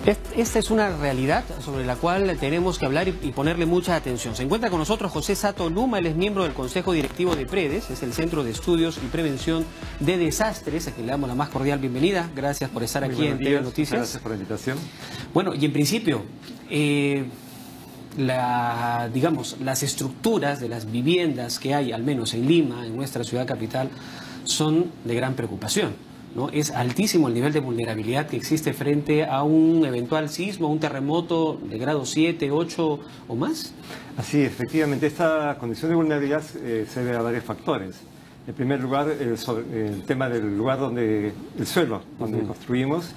Esta es una realidad sobre la cual tenemos que hablar y ponerle mucha atención. Se encuentra con nosotros José Sato Luma, él es miembro del Consejo Directivo de PREDES, es el Centro de Estudios y Prevención de Desastres, a quien le damos la más cordial bienvenida. Gracias por estar aquí en TV Noticias. Gracias por la invitación. Bueno, y en principio, las estructuras de las viviendas que hay, al menos en Lima, en nuestra ciudad capital, son de gran preocupación, ¿no? Es altísimo el nivel de vulnerabilidad que existe frente a un eventual sismo, un terremoto de grado 7, 8 o más. Así, efectivamente, esta condición de vulnerabilidad se debe a varios factores. En primer lugar, el tema del lugar donde, el suelo donde construimos,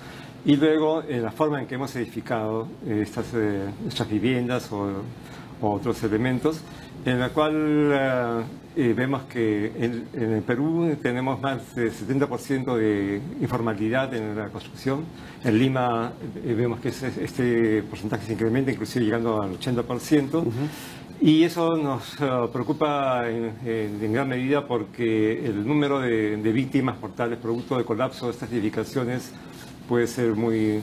y luego la forma en que hemos edificado estas viviendas o otros elementos, en la cual vemos que en el Perú tenemos más del 70% de informalidad en la construcción. En Lima vemos que este porcentaje se incrementa, inclusive llegando al 80%. Y eso nos preocupa en gran medida porque el número de víctimas mortales producto de colapso de estas edificaciones puede ser muy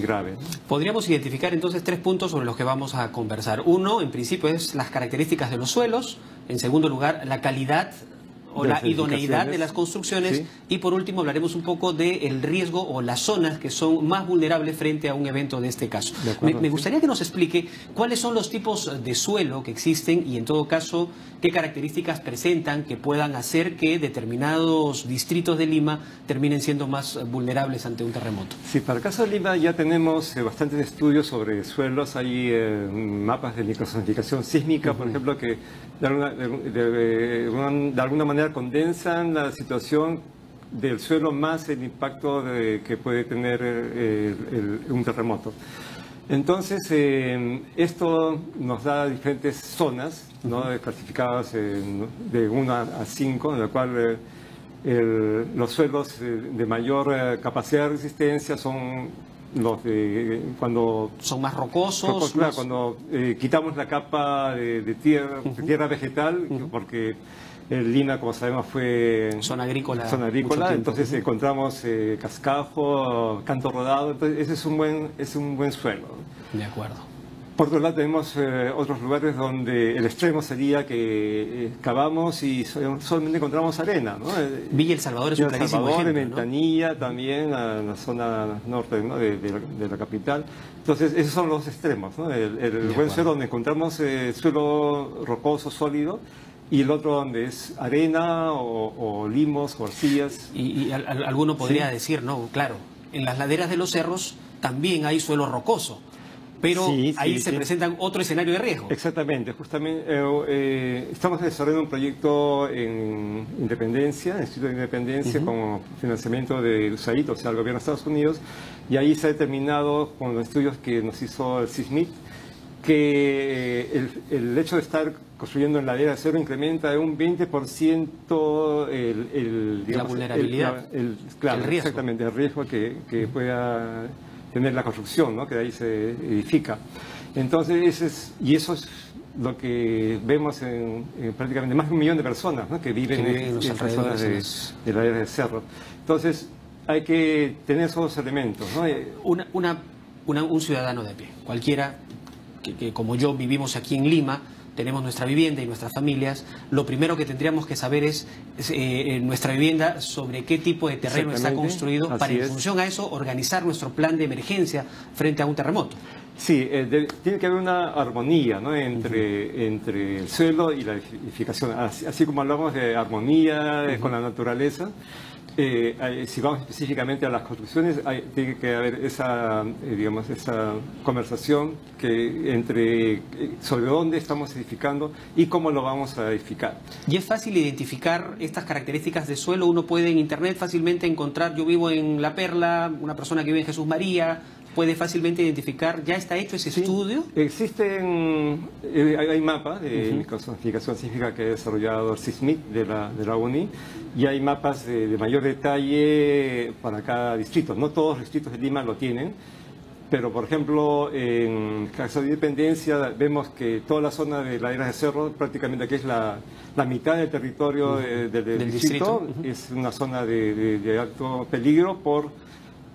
grave. Podríamos identificar entonces 3 puntos sobre los que vamos a conversar. Uno, en principio, es las características de los suelos. En segundo lugar, la calidad o la idoneidad de las construcciones. Sí. Y por último, hablaremos un poco del riesgo o las zonas que son más vulnerables frente a un evento de este caso. Me gustaría que nos explique cuáles son los tipos de suelo que existen y, en todo caso, qué características presentan que puedan hacer que determinados distritos de Lima terminen siendo más vulnerables ante un terremoto. Sí, para el caso de Lima ya tenemos bastantes estudios sobre suelos. Hay mapas de microzonificación sísmica, por ejemplo, que de alguna manera condensan la situación del suelo más el impacto que puede tener un terremoto. Entonces, esto nos da diferentes zonas, ¿no?, clasificadas de 1 a 5, en la cual los suelos de mayor capacidad de resistencia son los de cuando son más rocosos, claro, cuando quitamos la capa de tierra vegetal, porque Lima, como sabemos, fue zona agrícola, entonces encontramos cascajo, canto rodado, entonces ese es un buen suelo. De acuerdo. Por otro lado, tenemos otros lugares donde el extremo sería que cavamos y solamente encontramos arena, ¿no? Villa El Salvador es un clarísimo ejemplo, en Ventanilla, ¿no? También, en la zona norte, ¿no?, de la capital. Entonces, esos son los extremos, ¿no? El buen suelo donde encontramos suelo rocoso, sólido, y el otro donde es arena o limos o arcillas. Y alguno podría decir, no, claro, en las laderas de los cerros también hay suelo rocoso, pero ahí se presentan otro escenario de riesgo. Exactamente, justamente estamos desarrollando un proyecto en Independencia, en el Instituto de Independencia, con financiamiento de USAID, o sea, el gobierno de Estados Unidos, y ahí se ha determinado con los estudios que nos hizo el SISMIT que el hecho de estar construyendo en ladera de cero incrementa de un 20% la vulnerabilidad, claro, el riesgo. Exactamente, el riesgo que pueda tener la construcción, ¿no?, que de ahí se edifica. Entonces, eso es lo que vemos en prácticamente más de 1 millón de personas, ¿no?, que viven en las zonas de ladera de cerro. Entonces, hay que tener esos elementos, ¿no? Un ciudadano de a pie, cualquiera que como yo vivimos aquí en Lima, tenemos nuestra vivienda y nuestras familias, lo primero que tendríamos que saber es nuestra vivienda, sobre qué tipo de terreno está construido, para en función a eso organizar nuestro plan de emergencia frente a un terremoto. Sí, tiene que haber una armonía, ¿no?, entre el suelo y la edificación. Así como hablamos de armonía con la naturaleza, si vamos específicamente a las construcciones, tiene que haber esa conversación sobre dónde estamos edificando y cómo lo vamos a edificar. Y es fácil identificar estas características de suelo. Uno puede en internet fácilmente encontrar, yo vivo en La Perla, una persona que vive en Jesús María, puede fácilmente identificar. ¿Ya está hecho ese estudio? Existen, hay mapas de microzonificación sísmica que ha desarrollado el SISMIT de la UNI, y hay mapas de mayor detalle para cada distrito. No todos los distritos de Lima lo tienen, pero por ejemplo en Casa de Independencia vemos que toda la zona de laderas de cerro, prácticamente aquí es la mitad del territorio del distrito, es una zona de alto peligro por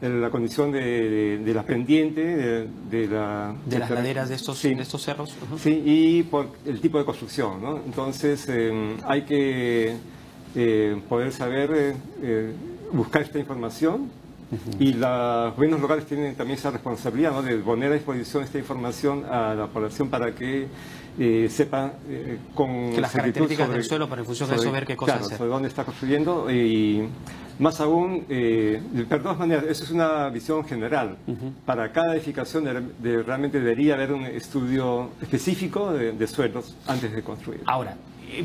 la condición de la pendiente, de las laderas de estos, sí, de estos cerros. Sí, y por el tipo de construcción, ¿no? Entonces hay que poder saber buscar esta información, y los gobiernos locales tienen también esa responsabilidad, ¿no?, de poner a disposición esta información a la población para que sepan con que las características del suelo, para en función de eso ver qué cosas hacer. Sobre dónde está construyendo, y más aún, de todas maneras, eso es una visión general. Para cada edificación realmente debería haber un estudio específico de suelos antes de construir. Ahora,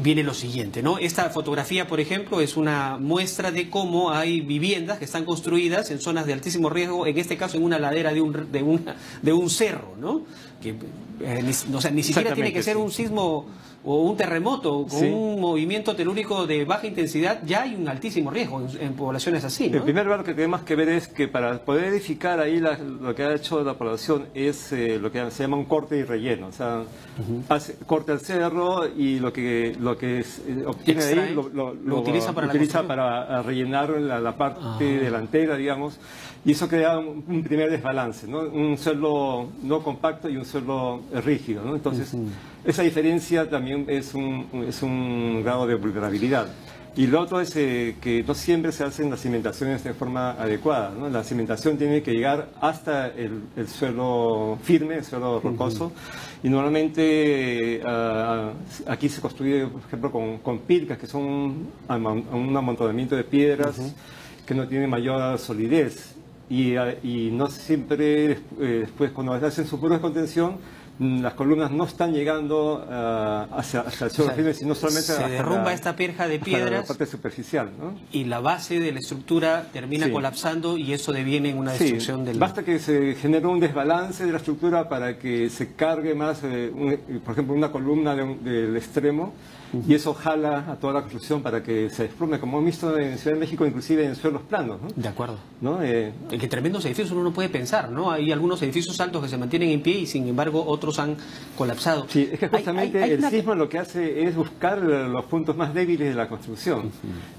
viene lo siguiente, ¿no? Esta fotografía, por ejemplo, es una muestra de cómo hay viviendas que están construidas en zonas de altísimo riesgo, en este caso en una ladera de un cerro, ¿no? Que, o sea, ni siquiera tiene que ser un sismo o un terremoto, con un movimiento telúrico de baja intensidad, ya hay un altísimo riesgo en poblaciones así, ¿no? En primer lugar, lo que tenemos que ver es que para poder edificar ahí lo que ha hecho la población es lo que se llama un corte y relleno. O sea, corta el cerro y lo que obtiene de ahí lo utiliza para rellenar la parte delantera, digamos, y eso crea un primer desbalance, ¿no? Un suelo no compacto y un suelo rígido, ¿no? Entonces, esa diferencia también es un grado de vulnerabilidad. Y lo otro es que no siempre se hacen las cimentaciones de forma adecuada, ¿no? La cimentación tiene que llegar hasta el suelo firme, el suelo rocoso, y normalmente aquí se construye, por ejemplo, con pilcas, que son un amontonamiento de piedras que no tienen mayor solidez, y no siempre después, cuando hacen sus muros de contención, las columnas no están llegando hacia el suelo firme, sino solamente se derrumba esta pierja de piedras, la parte superficial, ¿no? Y la base de la estructura termina colapsando, y eso deviene en una destrucción del... Basta que se genere un desbalance de la estructura para que se cargue más, por ejemplo, una columna del extremo, y eso jala a toda la construcción para que se desplome, como hemos visto en Ciudad de México, inclusive en suelos planos, ¿no? De acuerdo. ¿No? En que tremendos edificios uno no puede pensar, ¿no? Hay algunos edificios altos que se mantienen en pie y sin embargo otros han colapsado. Sí, es que justamente el sismo lo que hace es buscar los puntos más débiles de la construcción.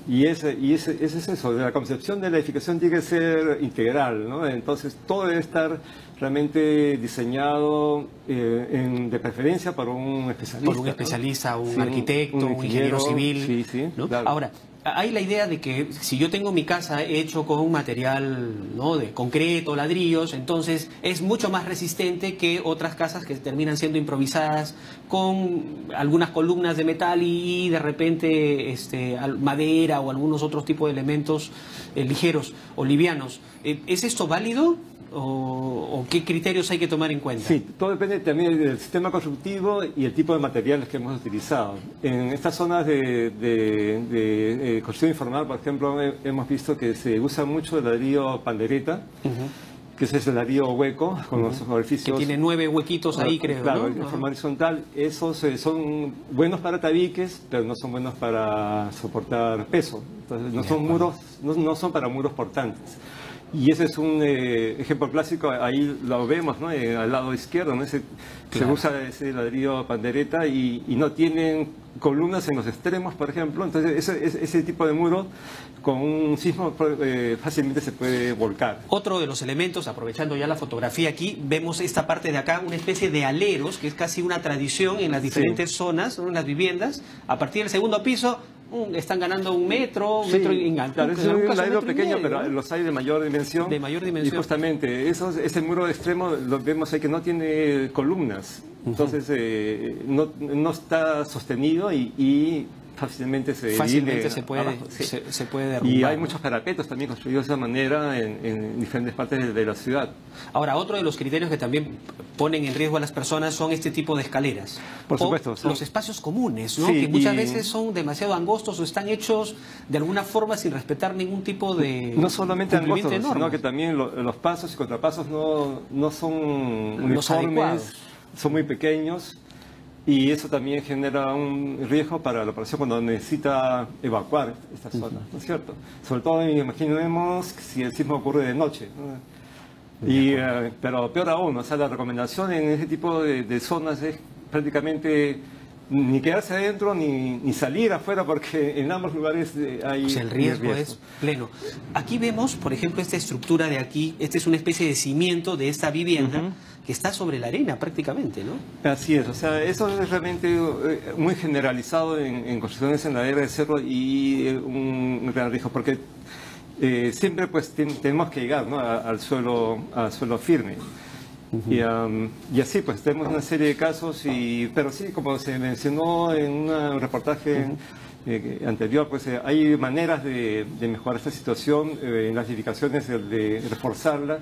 Y ese es eso, la concepción de la edificación tiene que ser integral, ¿no? Entonces todo debe estar realmente diseñado de preferencia por un especialista. Por un especialista, ¿no? Un arquitecto, un ingeniero civil. ¿no? Claro. Ahora, hay la idea de que si yo tengo mi casa hecho con un material, ¿no?, de concreto, ladrillos, entonces es mucho más resistente que otras casas que terminan siendo improvisadas con algunas columnas de metal y de repente madera o algunos otros tipos de elementos ligeros o livianos. ¿Es esto válido? ¿O qué criterios hay que tomar en cuenta? Sí, todo depende también del sistema constructivo y el tipo de materiales que hemos utilizado. En estas zonas de construcción informal, por ejemplo, hemos visto que se usa mucho el ladrillo pandereta, que es el ladrillo hueco, con los orificios... Que tiene 9 huequitos ahí, creo, claro, ¿no? En forma horizontal. Esos son buenos para tabiques, pero no son buenos para soportar peso. Entonces, no son para muros portantes. Y ese es un ejemplo clásico, ahí lo vemos, ¿no? Al lado izquierdo, ¿no? Se usa ese ladrillo pandereta y no tienen columnas en los extremos, por ejemplo. Entonces ese tipo de muro con un sismo fácilmente se puede volcar. Otro de los elementos, aprovechando ya la fotografía aquí, vemos esta parte de acá, una especie de aleros, que es casi una tradición en las diferentes zonas, ¿no?, en las viviendas. A partir del segundo piso están ganando un metro en altura. Claro, es un alero pequeño, pero los hay de mayor dimensión. De mayor dimensión. Y justamente ese muro extremo lo vemos ahí que no tiene columnas. Entonces no está sostenido y fácilmente se puede derrumbar. Y hay muchos parapetos también construidos de esa manera en diferentes partes de la ciudad. Ahora, otro de los criterios que también ponen en riesgo a las personas son este tipo de escaleras. Por supuesto. Los espacios comunes, ¿no? Que muchas veces son demasiado angostos o están hechos de alguna forma sin respetar ningún tipo de... No solamente angostos, sino que también los pasos y contrapasos no son uniformes, son muy pequeños. Y eso también genera un riesgo para la población cuando necesita evacuar esta zona, ¿no es cierto? Sobre todo, imaginemos si el sismo ocurre de noche, ¿no? Pero peor aún, o sea, la recomendación en ese tipo de zonas es prácticamente ni quedarse adentro ni salir afuera, porque en ambos lugares hay o sea, el riesgo es pleno. Aquí vemos, por ejemplo, esta estructura de aquí. Esta es una especie de cimiento de esta vivienda que está sobre la arena prácticamente, ¿no? Así es, o sea, eso es realmente muy generalizado en construcciones en la ladera de cerro, y un gran riesgo, porque siempre pues tenemos que llegar, ¿no?, al suelo firme. Y así pues tenemos una serie de casos, pero sí, como se mencionó en un reportaje anterior, pues hay maneras de mejorar esta situación en las edificaciones, de reforzarla,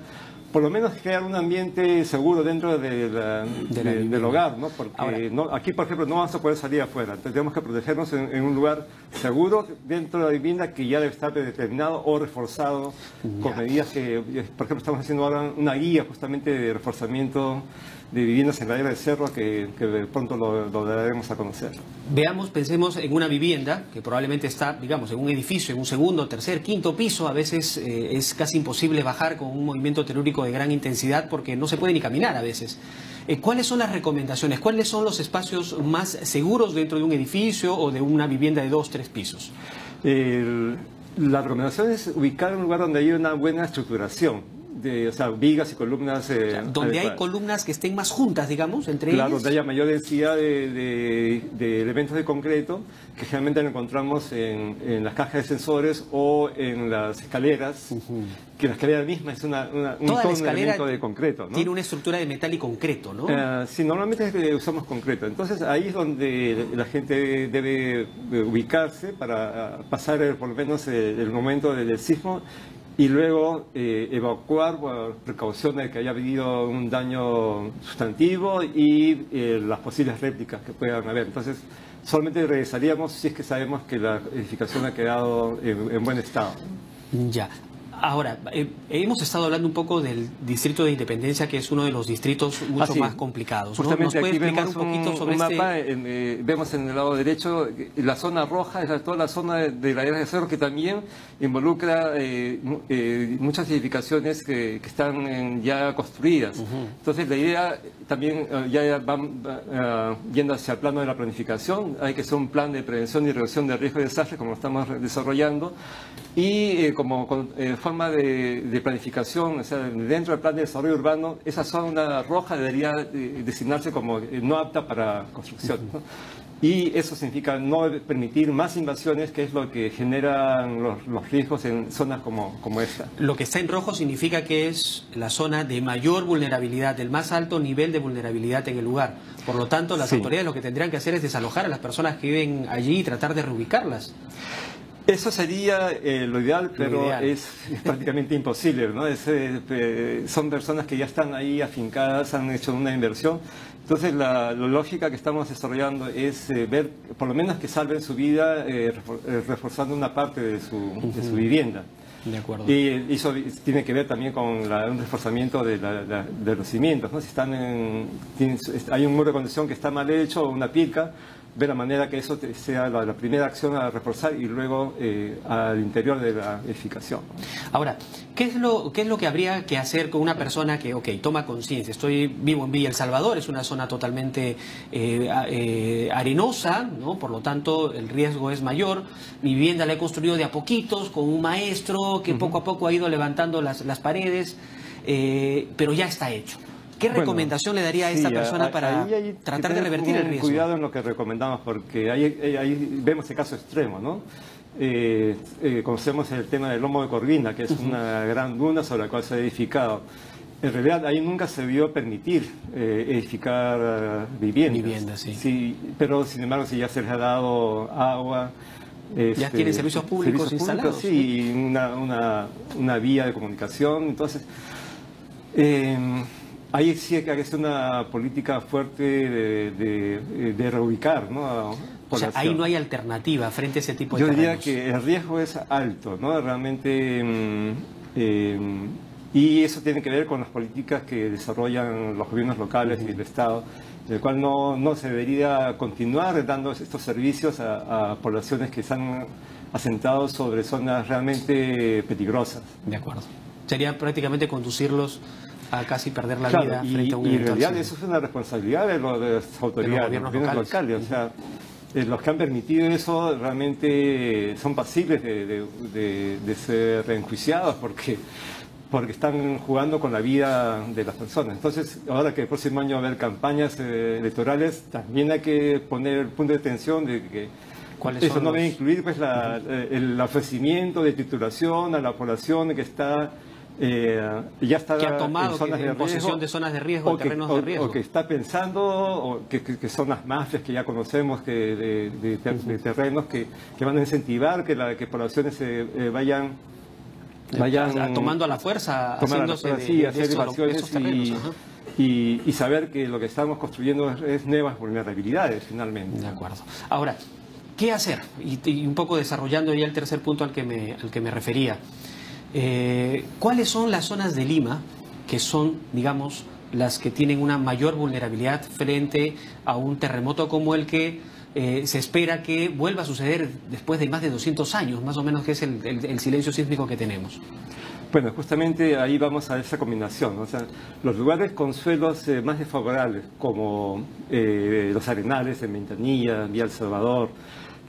por lo menos crear un ambiente seguro dentro del hogar, ¿no? Porque ahora, aquí, por ejemplo, no vamos a poder salir afuera. Entonces, tenemos que protegernos en un lugar seguro dentro de la vivienda, que ya debe estar predeterminado o reforzado con medidas que, por ejemplo, estamos haciendo ahora una guía justamente de reforzamiento de viviendas en la ladera del cerro, que pronto lo daremos a conocer. Veamos, pensemos en una vivienda que probablemente está, digamos, en un edificio, en un segundo, tercer, quinto piso. A veces es casi imposible bajar con un movimiento telúrico de gran intensidad, porque no se puede ni caminar a veces. ¿Cuáles son las recomendaciones? ¿Cuáles son los espacios más seguros dentro de un edificio o de una vivienda de 2, 3 pisos? La recomendación es ubicar un lugar donde haya una buena estructuración. O sea, vigas y columnas. Donde hay columnas que estén más juntas, digamos, entre ellas. Claro, donde haya mayor densidad de elementos de concreto, que generalmente lo encontramos en las cajas de sensores o en las escaleras, que la escalera misma es un elemento de concreto, ¿no? Tiene una estructura de metal y concreto, ¿no? Sí, normalmente usamos concreto. Entonces ahí es donde la gente debe ubicarse para pasar por lo menos el momento del sismo, y luego evacuar por precaución de que haya habido un daño sustantivo y las posibles réplicas que puedan haber. Entonces, solamente regresaríamos si es que sabemos que la edificación ha quedado en buen estado. Ya. Ahora, hemos estado hablando un poco del distrito de Independencia, que es uno de los distritos mucho más complicados, ¿no? Justamente ¿Nos puede aquí explicar vemos un poquito sobre un mapa, vemos en el lado derecho la zona roja, es toda la zona de la ladera de cerro, que también involucra muchas edificaciones que están ya construidas. Entonces la idea también ya va yendo hacia el plano de la planificación. Hay que hacer un plan de prevención y reducción de riesgo de desastre, como lo estamos desarrollando, y como forma de planificación, o sea, dentro del plan de desarrollo urbano, esa zona roja debería designarse como no apta para construcción, ¿no? Y eso significa no permitir más invasiones, que es lo que generan los riesgos en zonas como esta. Lo que está en rojo significa que es la zona de mayor vulnerabilidad, del más alto nivel de vulnerabilidad en el lugar. Por lo tanto, las autoridades lo que tendrían que hacer es desalojar a las personas que viven allí y tratar de reubicarlas. Eso sería lo ideal, pero es prácticamente imposible, ¿no? Son personas que ya están ahí afincadas, han hecho una inversión. Entonces, la lógica que estamos desarrollando es ver, por lo menos, que salven su vida reforzando una parte de su vivienda. De acuerdo. Y eso tiene que ver también con un reforzamiento de los cimientos, ¿no? Si hay un muro de contención que está mal hecho, o una pica, ver la manera que eso sea la primera acción a reforzar, y luego al interior de la edificación. Ahora, ¿qué es lo que habría que hacer con una persona que, toma conciencia? Vivo en Villa El Salvador, es una zona totalmente arenosa, ¿no? Por lo tanto el riesgo es mayor. Mi vivienda la he construido de a poquitos, con un maestro que poco a poco ha ido levantando las paredes, pero ya está hecho. ¿Qué recomendación le daría a esta persona para tratar de revertir el riesgo? Cuidado en lo que recomendamos, porque ahí vemos el caso extremo, ¿no? Conocemos el tema del lomo de Corvina, que es una gran duna sobre la cual se ha edificado. En realidad ahí nunca se vio permitir edificar viviendas. Sí, pero sin embargo si ya se les ha dado agua. Ya tienen servicios públicos instalados. Sí, y una vía de comunicación. Entonces, ahí sí hay que hacer una política fuerte de reubicar, ¿no? O sea, ahí no hay alternativa frente a ese tipo de terrenos. Yo diría que el riesgo es alto, ¿no? Realmente, y eso tiene que ver con las políticas que desarrollan los gobiernos locales y el Estado, del cual no se debería continuar dando estos servicios a poblaciones que están asentados sobre zonas realmente peligrosas. De acuerdo. Sería prácticamente conducirlos a casi perder la claro, vida frente a un evento. Y en realidad accidente. eso es una responsabilidad de las autoridades, de los gobiernos locales. O sea, los que han permitido eso realmente son pasibles de ser enjuiciados porque están jugando con la vida de las personas. Entonces, ahora que el próximo año va a haber campañas electorales, también hay que poner el punto de atención de que eso no debe incluir pues, el ofrecimiento de titulación a la población que está ya está que ha tomado en zonas de posesión riesgo, de zonas de riesgo, de terrenos de riesgo. O que está pensando que son las mafias que ya conocemos de terrenos que van a incentivar que poblaciones vayan tomando a la fuerza, haciéndose hacer evasiones y saber que lo que estamos construyendo es nuevas vulnerabilidades finalmente. De acuerdo. Ahora, ¿qué hacer? Y un poco desarrollando ya el tercer punto al que me refería. ¿Cuáles son las zonas de Lima que son, digamos, las que tienen una mayor vulnerabilidad frente a un terremoto como el que se espera que vuelva a suceder después de más de 200 años, más o menos, que es el silencio sísmico que tenemos? Bueno, justamente ahí vamos a esa combinación, ¿no? O sea, los lugares con suelos más desfavorables, como los Arenales en Ventanilla, Villa El Salvador,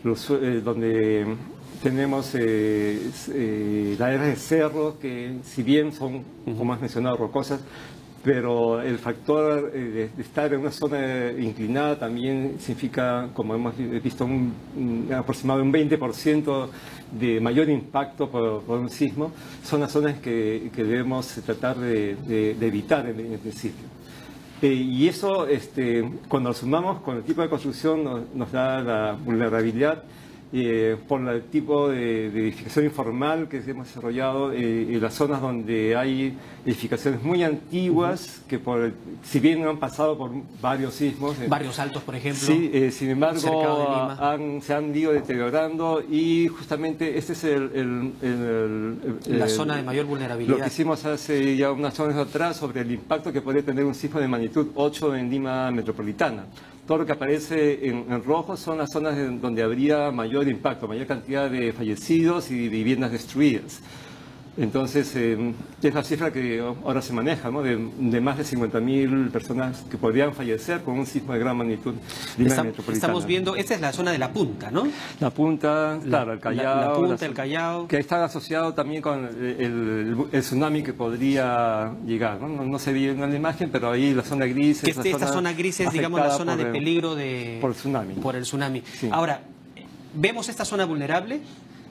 donde tenemos laderas de cerro que, si bien son, como has mencionado, rocosas, pero el factor de estar en una zona inclinada también significa, como hemos visto, un aproximado un 20% de mayor impacto por un sismo. Son las zonas que debemos tratar de evitar en principio. Y eso, cuando lo sumamos con el tipo de construcción, nos da la vulnerabilidad por el tipo de edificación informal que hemos desarrollado en las zonas donde hay edificaciones muy antiguas que si bien han pasado por varios sismos, Barrios Altos, por ejemplo, sí, sin embargo se han ido deteriorando, y justamente este es la zona de mayor vulnerabilidad. Lo que hicimos hace ya unas horas atrás sobre el impacto que podría tener un sismo de magnitud 8 en Lima metropolitana. Todo lo que aparece en rojo son las zonas donde habría mayor impacto, mayor cantidad de fallecidos y viviendas destruidas. Entonces, es la cifra que ahora se maneja, ¿no? de más de 50.000 personas que podrían fallecer con un sismo de gran magnitud. Estamos viendo, esta es la zona de La Punta, ¿no? La Punta, claro, el Callao. La Punta, el Callao. Que está asociado también con el tsunami que podría llegar, ¿no? No se ve en la imagen, pero ahí la zona gris. Esta zona gris es, digamos, la zona de peligro por el tsunami. Sí. Ahora, vemos esta zona vulnerable,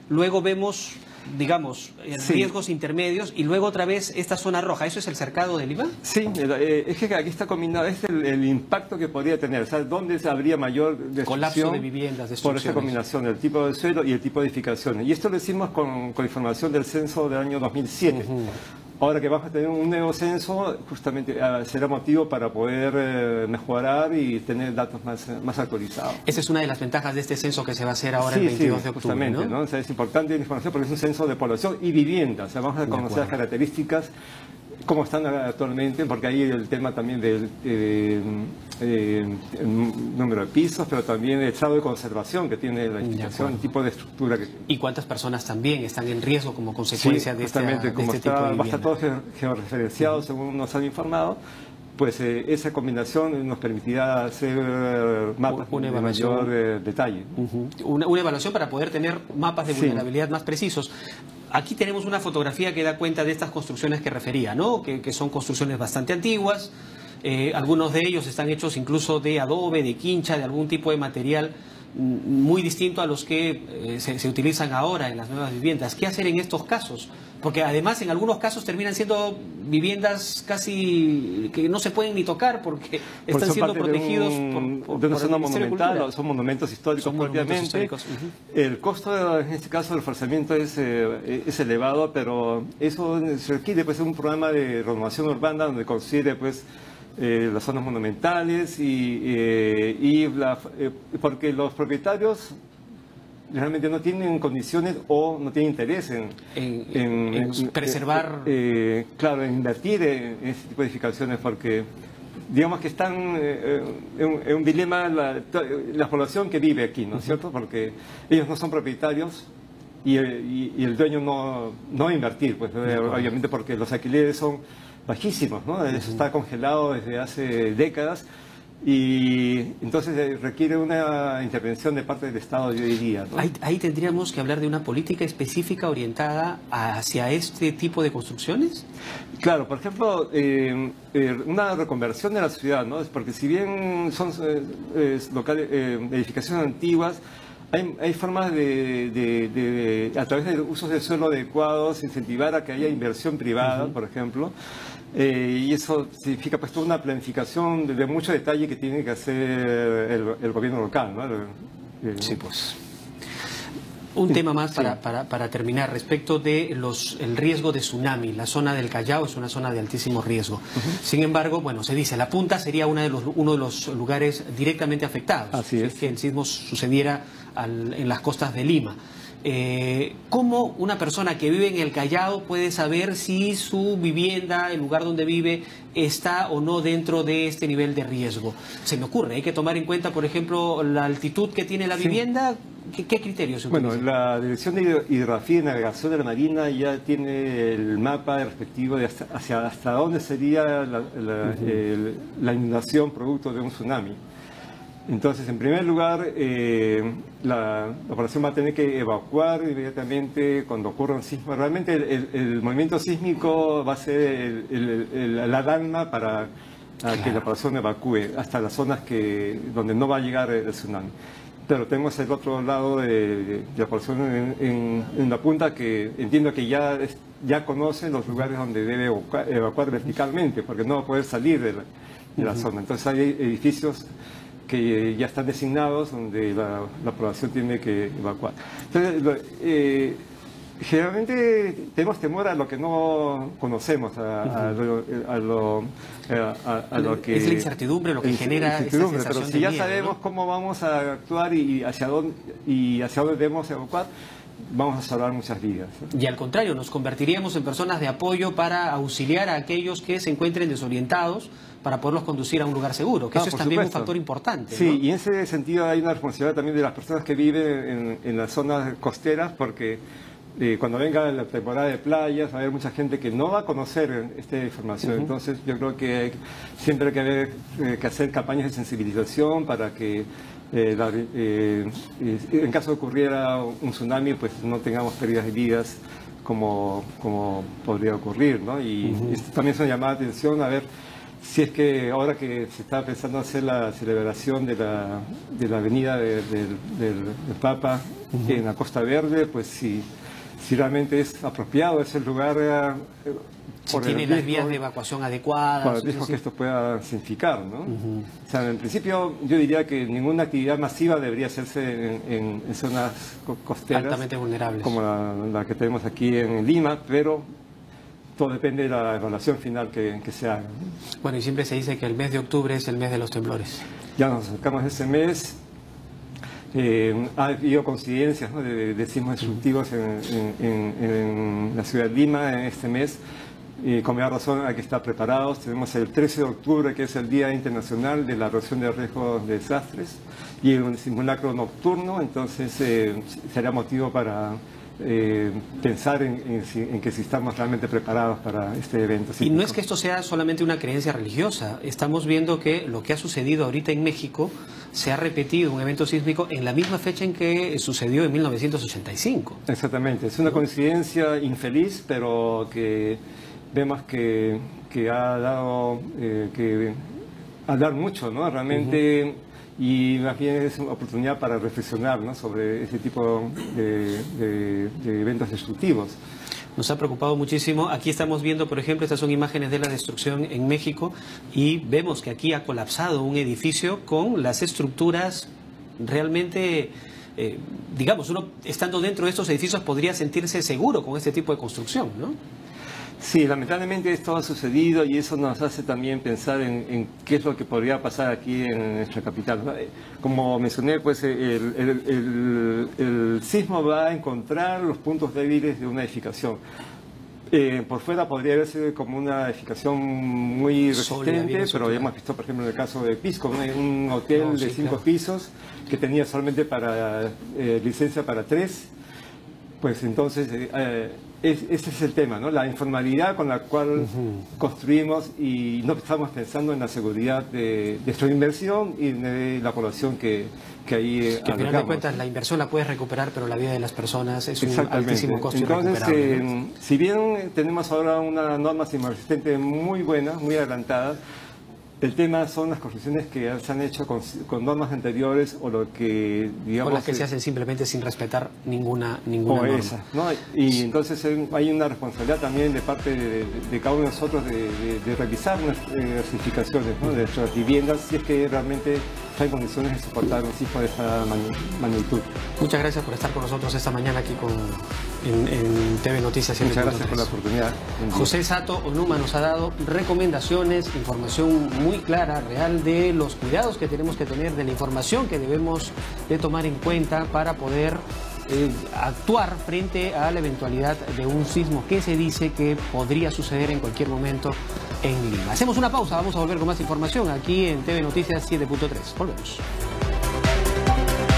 luego vemos, digamos, riesgos intermedios, y luego otra vez esta zona roja. ¿Eso es el cercado de Lima? Sí, es que aquí está combinado, es el impacto que podría tener, o sea, dónde habría mayor destrucción, colapso de viviendas, por esa combinación del tipo de suelo y el tipo de edificaciones. Y esto lo hicimos con información del censo del año 2007. Ahora que vamos a tener un nuevo censo, justamente será motivo para poder mejorar y tener datos más actualizados. Esa es una de las ventajas de este censo que se va a hacer ahora el 22 de octubre, justamente, ¿no? O sea, es importante la información porque es un censo de población y vivienda. O sea, vamos a conocer las características, cómo están actualmente, porque ahí el tema también del número de pisos, pero también el estado de conservación que tiene la edificación, el tipo de estructura que tiene. Y cuántas personas también están en riesgo como consecuencia de este tipo de vivienda. Va a estar todo georreferenciado según nos han informado. Pues esa combinación nos permitirá hacer mapas de mayor detalle. Una evaluación para poder tener mapas de vulnerabilidad más precisos. Aquí tenemos una fotografía que da cuenta de estas construcciones que refería, ¿no? Que son construcciones bastante antiguas. Algunos de ellos están hechos incluso de adobe, de quincha, de algún tipo de material muy distinto a los que se utilizan ahora en las nuevas viviendas. ¿Qué hacer en estos casos? Porque además en algunos casos terminan siendo viviendas casi que no se pueden ni tocar porque están siendo protegidos por una zona monumental, son monumentos históricos propiamente. El costo en este caso del reforzamiento es elevado, pero eso se requiere pues un programa de renovación urbana donde considere pues las zonas monumentales porque los propietarios realmente no tienen condiciones o no tienen interés en preservar. Claro, en invertir en este tipo de edificaciones porque digamos que están en un dilema la población que vive aquí, ¿no es cierto? Porque ellos no son propietarios y el dueño no va a invertir, pues obviamente porque los alquileres son bajísimos, ¿no? Eso está congelado desde hace décadas. Y entonces requiere una intervención de parte del Estado, yo diría, ¿no? Ahí tendríamos que hablar de una política específica orientada hacia este tipo de construcciones. Claro, por ejemplo, una reconversión de la ciudad, ¿no? Porque si bien son edificaciones antiguas, hay formas a través de usos de suelo adecuados, incentivar a que haya inversión privada, por ejemplo. Y eso significa pues toda una planificación de mucho detalle que tiene que hacer el gobierno local, ¿no? Sí, pues. Un tema más para terminar respecto de el riesgo de tsunami. La zona del Callao es una zona de altísimo riesgo. Sin embargo, bueno, se dice, La Punta sería uno de los lugares directamente afectados. Así es. Si el sismo sucediera en las costas de Lima. ¿Cómo una persona que vive en el Callao puede saber si su vivienda, el lugar donde vive, está o no dentro de este nivel de riesgo? Se me ocurre, hay que tomar en cuenta, por ejemplo, la altitud que tiene la vivienda. ¿Qué criterios se utilizan? Bueno, la Dirección de Hidrografía y Navegación de la Marina ya tiene el mapa respectivo de hasta dónde sería la inundación producto de un tsunami. Entonces, en primer lugar, la población va a tener que evacuar inmediatamente cuando ocurra un sismo. Realmente el movimiento sísmico va a ser la alarma para que la población evacúe hasta las zonas donde no va a llegar el tsunami. Pero tenemos el otro lado de la población en La Punta, que entiendo que ya conoce los lugares donde debe evacuar verticalmente, porque no va a poder salir de la zona. Entonces hay edificios que ya están designados donde la población tiene que evacuar. Entonces, generalmente tenemos temor a lo que no conocemos, a lo que... Es la incertidumbre lo que genera esa sensación pero si ya de miedo, sabemos, ¿no?, cómo vamos a actuar y hacia dónde debemos evacuar, vamos a salvar muchas vidas, ¿no? Y al contrario, nos convertiríamos en personas de apoyo para auxiliar a aquellos que se encuentren desorientados, para poderlos conducir a un lugar seguro, que eso es también un factor importante, Sí, ¿no? y en ese sentido hay una responsabilidad también de las personas que viven en las zonas costeras, porque cuando venga la temporada de playas va a haber mucha gente que no va a conocer esta información. Entonces yo creo que siempre hay que hacer campañas de sensibilización para que en caso de ocurriera un tsunami, pues no tengamos pérdidas de vidas como podría ocurrir, ¿no? Y esto también es una llamada de atención a ver si es que ahora que se está pensando hacer la celebración de la avenida del Papa en la Costa Verde, pues si realmente es apropiado ese lugar, si tiene las vías de evacuación adecuadas. Para el riesgo que esto pueda significar, ¿no? O sea, en principio yo diría que ninguna actividad masiva debería hacerse en zonas costeras altamente vulnerables, como la que tenemos aquí en Lima, pero todo depende de la evaluación final que se haga, ¿no? Bueno, y siempre se dice que el mes de octubre es el mes de los temblores. Ya nos acercamos a ese mes. Ha habido coincidencias, ¿no?, de sismos destructivos en la ciudad de Lima en este mes. Con mayor razón hay que estar preparados. Tenemos el 13 de octubre, que es el Día Internacional de la Reducción de Riesgos de Desastres, y un simulacro nocturno, entonces será motivo para pensar en que si estamos realmente preparados para este evento. Y no es que esto sea solamente una creencia religiosa. Estamos viendo que lo que ha sucedido ahorita en México se ha repetido un evento sísmico en la misma fecha en que sucedió en 1985. Exactamente, es una coincidencia infeliz, pero que vemos que ha dado que hablar mucho, ¿no? Realmente, y más bien es una oportunidad para reflexionar, ¿no?, sobre ese tipo de eventos destructivos. Nos ha preocupado muchísimo. Aquí estamos viendo, por ejemplo, estas son imágenes de la destrucción en México, y vemos que aquí ha colapsado un edificio con las estructuras realmente... digamos, uno estando dentro de estos edificios podría sentirse seguro con este tipo de construcción, ¿no? Sí, lamentablemente esto ha sucedido, y eso nos hace también pensar en qué es lo que podría pasar aquí en nuestra capital. Como mencioné, pues el sismo va a encontrar los puntos débiles de una edificación. Por fuera podría verse como una edificación muy resistente, pero ya hemos visto, por ejemplo, en el caso de Pisco, un hotel de 5 pisos que tenía solamente licencia para 3. Pues entonces ese es el tema, ¿no? La informalidad con la cual construimos y no estamos pensando en la seguridad de nuestra inversión y de la población que ahí que al final de cuentas la inversión la puedes recuperar, pero la vida de las personas es un altísimo costo. Entonces, irrecuperable, ¿no? Si bien tenemos ahora una norma sismoresistente muy buena, muy adelantada, el tema son las construcciones que se han hecho con normas anteriores o lo que, digamos... O las que se hacen simplemente sin respetar ninguna norma. Esa, ¿no? Y entonces hay una responsabilidad también de parte de cada uno de nosotros de revisar nuestras certificaciones, ¿no? De nuestras viviendas, si es que realmente está en condiciones de soportar un sismo de esta magnitud. Muchas gracias por estar con nosotros esta mañana aquí en TV Noticias. Muchas gracias por la oportunidad. José Sato Onuma nos ha dado recomendaciones, información muy clara, real, de los cuidados que tenemos que tener, de la información que debemos de tomar en cuenta para poder actuar frente a la eventualidad de un sismo que se dice que podría suceder en cualquier momento en Lima. Hacemos una pausa, vamos a volver con más información aquí en TV Noticias 7.3. Volvemos.